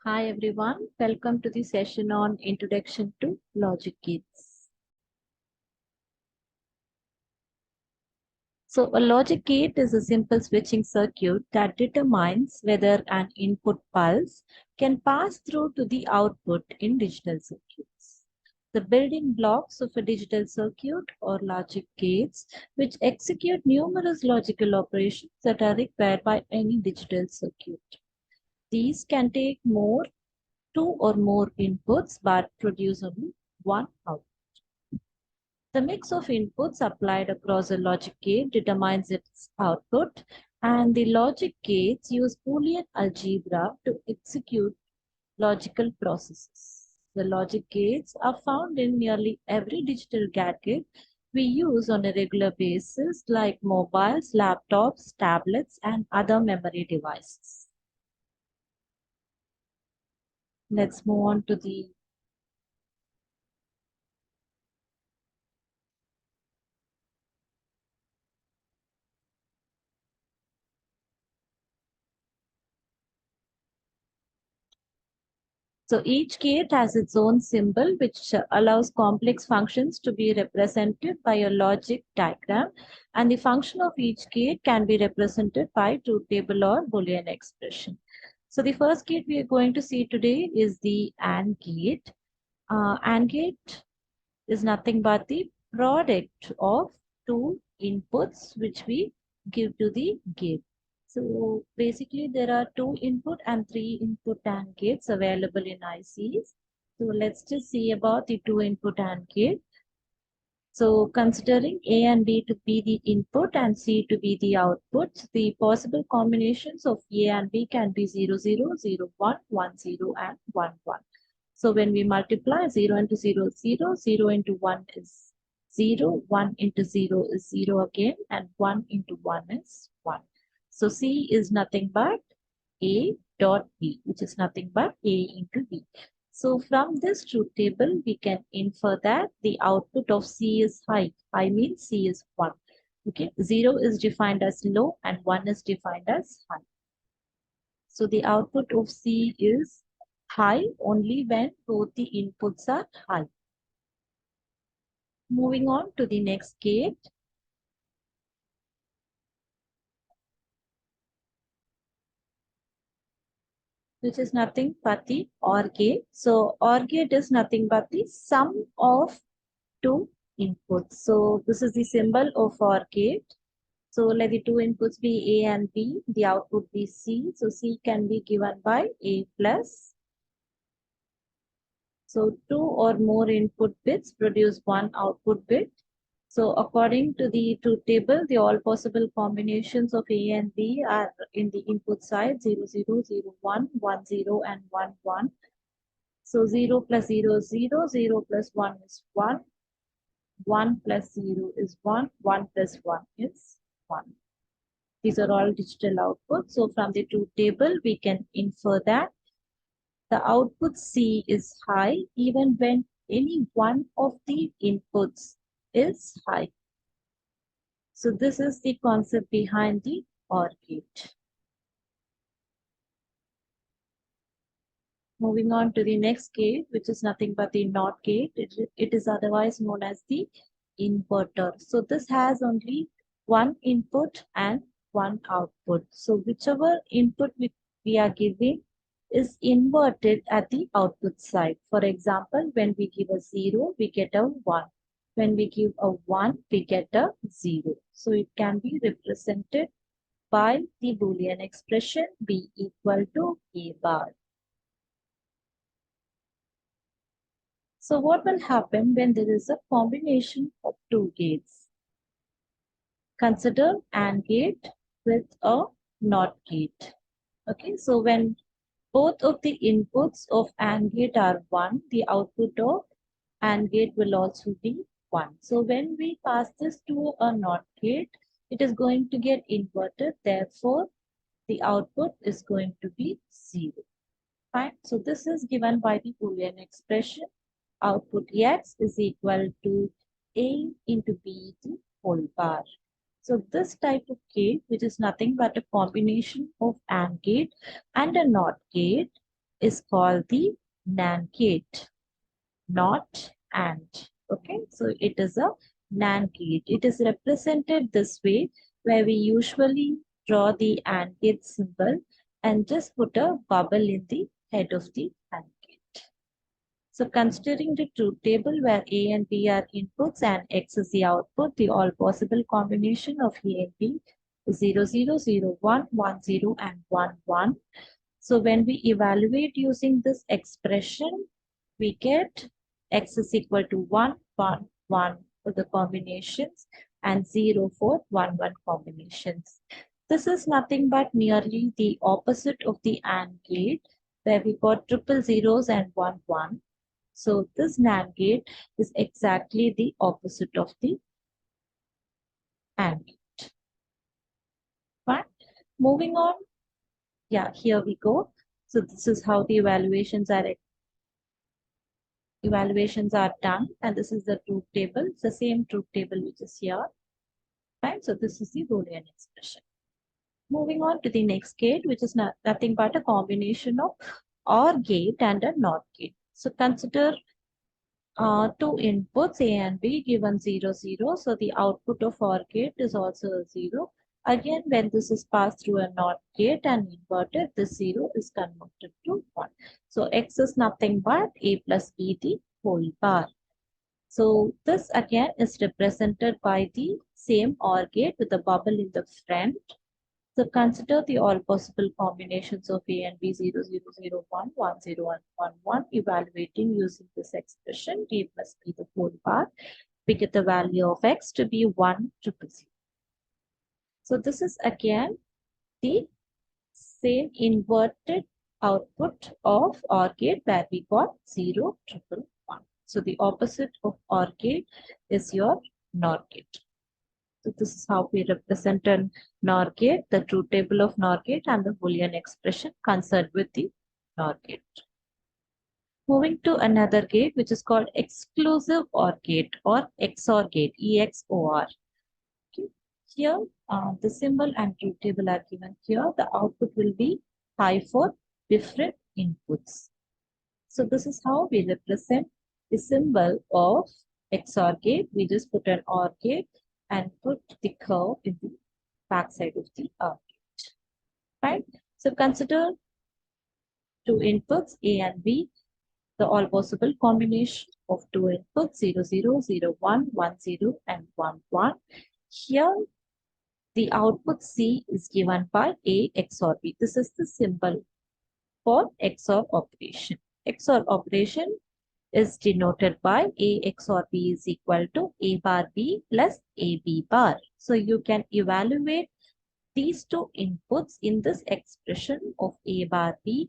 Hi everyone, welcome to the session on Introduction to Logic Gates. So a logic gate is a simple switching circuit that determines whether an input pulse can pass through to the output in digital circuits. The building blocks of a digital circuit or logic gates which execute numerous logical operations that are required by any digital circuit. These can take two or more inputs but produce only one output. The mix of inputs applied across a logic gate determines its output, and the logic gates use Boolean algebra to execute logical processes. The logic gates are found in nearly every digital gadget we use on a regular basis, like mobiles, laptops, tablets, and other memory devices. Let's move on to the So each gate has its own symbol, which allows complex functions to be represented by a logic diagram. And the function of each gate can be represented by truth table or Boolean expression. So the first gate we are going to see today is the AND gate. AND gate is nothing but the product of two inputs which we give to the gate. So basically there are two input and three input AND gates available in ICs. So let's just see about the two input AND gate. So considering A and B to be the input and C to be the output, the possible combinations of A and B can be 0, 0, 0, 1, 1, 0, and 1, 1. So when we multiply 0 into 0, 0, 0 into 1 is 0, 1 into 0 is 0 again, and 1 into 1 is 1. So C is nothing but A dot B, which is nothing but A into B. So from this truth table, we can infer that the output of C is high. High means C is 1. Okay, 0 is defined as low and 1 is defined as high. So the output of C is high only when both the inputs are high. Moving on to the next gate. Which is nothing but the OR gate. So OR gate is nothing but the sum of two inputs. So this is the symbol of OR gate. So let the two inputs be A and B, the output be C. So C can be given by A plus. So two or more input bits produce one output bit. So according to the truth table, the all possible combinations of A and B are in the input side 0, 0, 0, 1, 1, 0, and 1, 1. So 0 plus 0 is 0, 0 plus 1 is 1, 1 plus 0 is 1, 1 plus 1 is 1. These are all digital outputs. So from the truth table, we can infer that the output C is high even when any one of the inputs is high. So this is the concept behind the OR gate. Moving on to the next gate, which is nothing but the NOT gate. It is otherwise known as the inverter. So this has only one input and one output. So whichever input we are giving is inverted at the output side. For example, when we give a 0, we get a 1. When we give a 1, we get a 0. So it can be represented by the Boolean expression B equal to A bar. So what will happen when there is a combination of two gates? Consider AND gate with a NOT gate. Okay, so when both of the inputs of AND gate are 1, the output of AND gate will also be 1. So when we pass this to a NOT gate, it is going to get inverted. Therefore, the output is going to be 0. Fine. So this is given by the Boolean expression. Output X is equal to A into B the whole bar. So this type of gate, which is nothing but a combination of AND gate and a NOT gate, is called the NAND gate, not AND. Okay, so it is a NAND gate. It is represented this way, where we usually draw the AND gate symbol and just put a bubble in the head of the AND gate. So considering the truth table where A and B are inputs and X is the output, the all possible combination of A and B is 0, 0, 0, 1, 1, 0, and 1, 1. So when we evaluate using this expression, we get X is equal to 1, 1, 1 for the combinations and 0 for 1, 1 combinations. This is nothing but merely the opposite of the AND gate, where we got triple zeros and 1, 1. So this NAND gate is exactly the opposite of the AND gate. Fine. Moving on. Yeah, here we go. So this is how the evaluations are done, and this is the truth table. It's the same truth table which is here. Right. So this is the Boolean expression. Moving on to the next gate, which is nothing but a combination of OR gate and a NOT gate. So consider two inputs A and B given 0, 0. So the output of OR gate is also a 0. Again, when this is passed through a NOT gate and inverted, this 0 is converted to 1. So X is nothing but A plus B the whole bar. So this again is represented by the same OR gate with a bubble in the front. So consider the all possible combinations of A and B 0, 0, 0, 1, 1, 0, and 1, 1. Evaluating using this expression, A plus B the whole bar. We get the value of X to be 1, 0, 0. So this is again the same inverted output of OR gate where we got 0, 0, 0, 1. So the opposite of OR gate is your NOR gate. So this is how we represent an NOR gate, the truth table of NOR gate and the Boolean expression concerned with the NOR gate. Moving to another gate, which is called exclusive OR gate or XOR gate, EXOR. Okay. Here, the symbol and truth table are given here. The output will be high for different inputs. So this is how we represent the symbol of XOR gate. We just put an OR gate and put the curve in the back side of the OR gate. Right? So consider two inputs A and B, the all possible combination of two inputs 0, 0, 0, 1, 1, 0, and 1, 1. Here, the output C is given by A XOR B. This is the symbol for XOR operation. XOR operation is denoted by A XOR B is equal to A bar B plus AB bar. So you can evaluate these two inputs in this expression of A bar B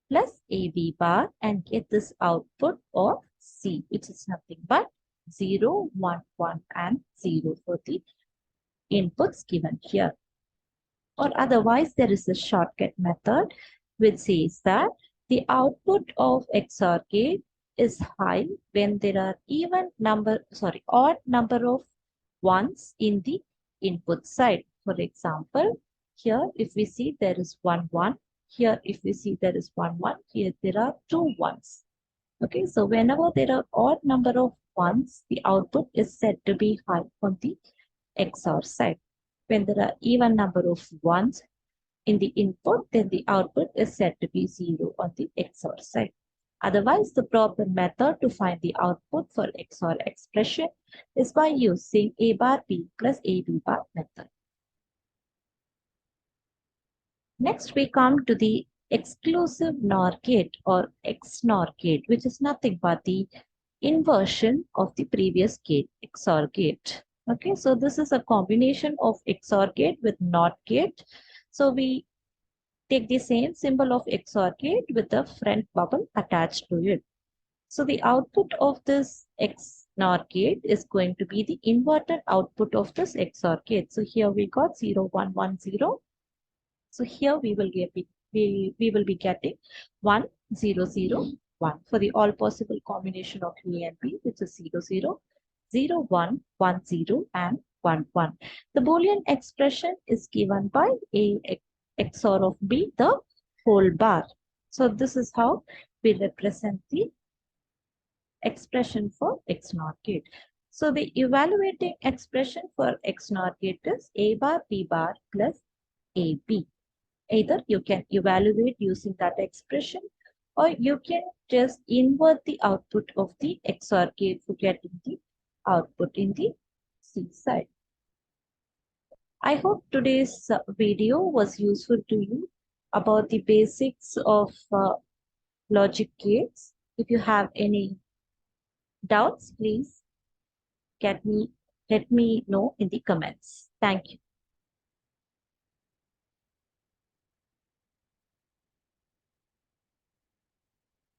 plus AB bar and get this output of C, which is nothing but 0, 1, 1 and 0 for the inputs given here. Or otherwise, there is a shortcut method which says that the output of XOR gate is high when there are odd number of ones in the input side. For example, here if we see there is 1, 1. Here if we see there is 1, 1. Here there are 2 ones. Okay, so whenever there are odd number of ones, the output is said to be high on the XOR side. When there are even number of ones in the input, then the output is said to be 0 on the XOR side. Otherwise, the proper method to find the output for XOR expression is by using A bar B plus AB bar method. Next, we come to the exclusive NOR gate or XNOR gate, which is nothing but the inversion of the previous gate, XOR gate. Okay, so this is a combination of XOR gate with NOT gate. So we take the same symbol of XOR gate with the front bubble attached to it. So the output of this XNOR gate is going to be the inverted output of this XOR gate. So here we got 0, 1, 1, 0. So here we will be getting 1, 0, 0, 1 for the all possible combination of A and B, which is 0, 0, 0, 1, 1, 0, and 1, 1. The Boolean expression is given by A XOR of B, the whole bar. So this is how we represent the expression for XNOR gate. So the evaluating expression for XNOR gate is A bar B bar plus AB. Either you can evaluate using that expression, or you can just invert the output of the XOR gate to get the output in the C side. I hope today's video was useful to you about the basics of logic gates. If you have any doubts, please let me know in the comments. Thank you.